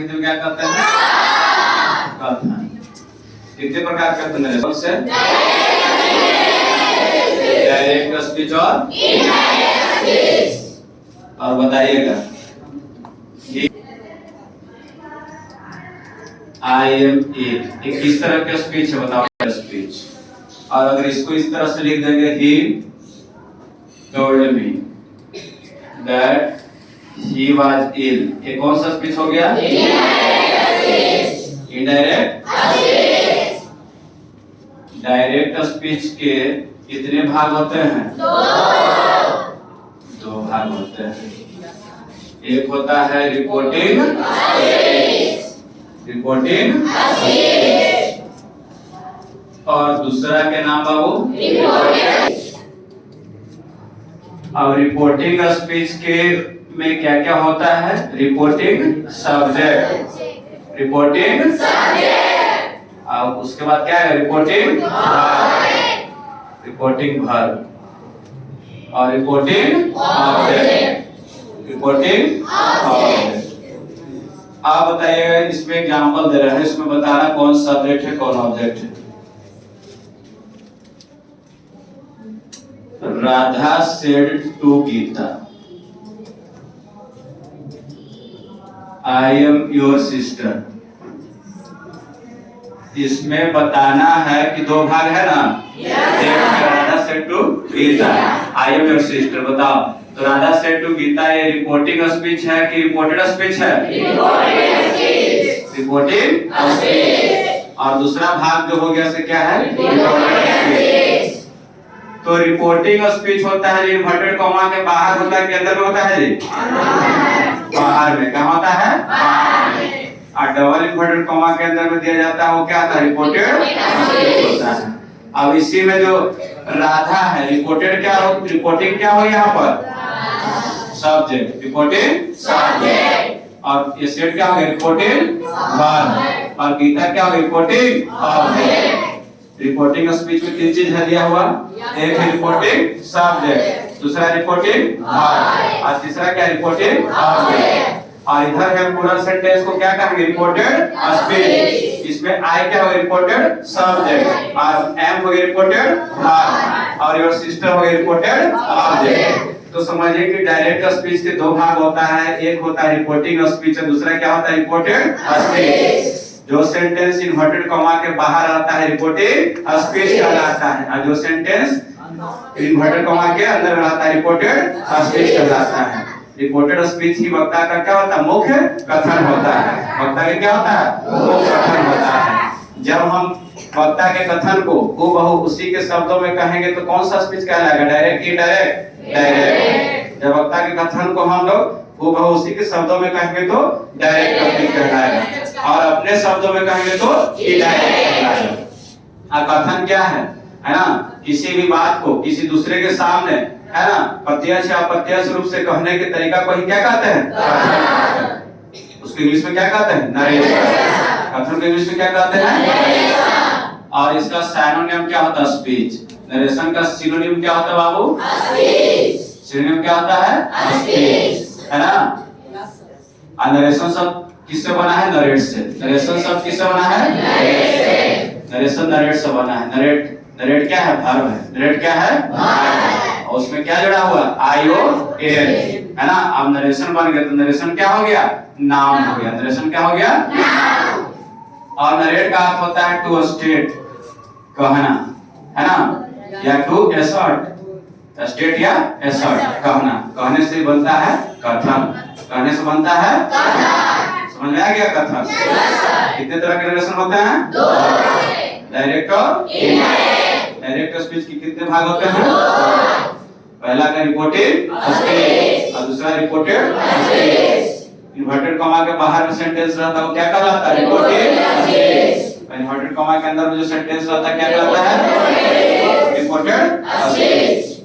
हिंदी में क्या कहते हैं? कथन। कितने प्रकार के कथन है? से डायरेक्ट स्पीच और इनडायरेक्ट स्पीच। और बताइएगा आई एम इट, ये किस तरह का स्पीच है? बताओ स्पीच। और अगर इसको इस तरह से लिख देंगे he told me that he was ill, ये कौन सा स्पीच हो गया? Indirect speech. डायरेक्ट स्पीच के कितने भाग होते हैं? दो भाग होते हैं। एक होता है रिपोर्टिंग और दूसरा के नाम बाबू अब रिपोर्टिंग स्पीच के में क्या क्या होता है? रिपोर्टिंग सब्जेक्ट, रिपोर्टिंग सब्जेक्ट, और उसके बाद क्या है? रिपोर्टिंग वर्ब और रिपोर्टिंग ऑब्जेक्ट, रिपोर्टिंग ऑब्जेक्ट। आप बताइएगा, इसमें एग्जांपल दे रहे हैं, इसमें बताना कौन सब्जेक्ट है कौन ऑब्जेक्ट है। Radha said to Gita I am your sister. इसमें बताना है कि दो भाग है ना? Radha said to Gita I am your sister. बताओ तो राधा सेड टू गीता ये रिपोर्टिंग स्पीच है कि रिपोर्टेड स्पीच है? Reporting speech. और दूसरा भाग जो हो गया से क्या है? Reported speech. तो रिपोर्टिंग स्पीच होता है इन्वर्टेड कॉमा के बाहर होता है कि अंदर में होता है जी? बाहर में। क्या होता है? बाहर में। और डबल इन्वर्टेड कॉमा के अंदर में दिया जाता है वो क्या होता है? रिपोर्टेड स्पीच होता है। अब इसी में जो राधा है रिपोर्टेड क्या हो? रिपोर्टिंग क्या हो यहाँ पर? Subject, reporting subject. और ये सेट क्या हो? Reporting verb. और गीता क्या हो? Reporting object. रिपोर्टिंग स्पीच में तीन चीज है दिया हुआ, एक है रिपोर्टिंग सब्जेक्ट, दूसरा रिपोर्टिंग वर्ब और तीसरा क्या? Reporting object. और इधर है पूरा सेंटेंस को क्या कहेंगे? Reported speech. इसमें आई क्या हो? रिपोर्टेड सब्जेक्ट और एम हो गया रिपोर्टेड वर्ब और योर सिस्टर हो गया रिपोर्टेड ऑब्जेक्ट। तो समझिए कि डायरेक्ट स्पीच के दो भाग होता है, एक होता है रिपोर्टिंग स्पीच और दूसरा क्या होता है? Reported speech. जो सेंटेंस इन्वर्टेड कॉमा के बाहर आता है रिपोर्टिंग स्पीच कहलाता है और जो सेंटेंस इन्वर्टेड कॉमा के अंदर रहता है रिपोर्टेड स्पीच कहलाता है। रिपोर्टेड स्पीच ही वक्ता का क्या होता है? मुख्य कथन होता है। वक्ता का क्या होता है? मुख्य कथन होता है। जब हम वक्ता के कथन को हूबहू उसी के शब्दों में कहेंगे तो कौन सा स्पीच कहलाएगा? डायरेक्ट की इनडायरेक्ट? डायरेक्ट। जब वक्ता के कथन को हम लोग हूबहू उसी के शब्दों में कहेंगे तो डायरेक्ट स्पीच कहलाएगा और अपने शब्दों में कहेंगे तो इनडायरेक्ट कहलाएगा। कथन क्या है ना? किसी भी बात को किसी दूसरे के सामने है ना प्रत्यक्ष या अप्रत्यक्ष रूप से कहने के तरीका को ही क्या कहते हैं? उसको इंग्लिश में क्या कहते हैं? नरेशन। कथन को इंग्लिश में क्या कहते हैं? और इसका सिनोनिम क्या होता है? स्पीच। नरेशन का सिनोनिम क्या होता है बाबू? स्पीच। सिनोनिम क्या होता है? स्पीच, है ना? और नरेशन शब्द किससे बना है? नरेट से। नरेशन शब्द किससे बना है? नरेशन नरेट से बना है। नरेट क्या है? वर्ब है। नरेट क्या है? और उसमें क्या जुड़ा हुआ? आई ओ एल, है ना? अब नरेशन बन गया तो नरेशन क्या हो गया? नाउन हो गया। नरेशन क्या हो गया? नाउन। और नरेट का अर्थ होता है टू स्टेट, कहना, है ना? या टू एसर्ट, स्टेट या एसर्ट, कहना। कहने से बनता है कथन, कहने से बनता है कथन। समझ में आ गया कथन? कितने तरह के नरेशन होते हैं? दो। डायरेक्ट और इनडायरेक्ट। डायरेक्ट स्पीच के कितने भाग होते हैं? दो। पहला का रिपोर्टेड स्पीच और दूसरा रिपोर्टेड स्पीच। इन्वर्टेड कॉमा के बाहर में सेंटेंस रहता है वो क्या कहलाता है? Reported speech. इन्वर्टेड कॉमा के अंदर में जो सेंटेंस रहता है क्या कहलाता है? Reported speech.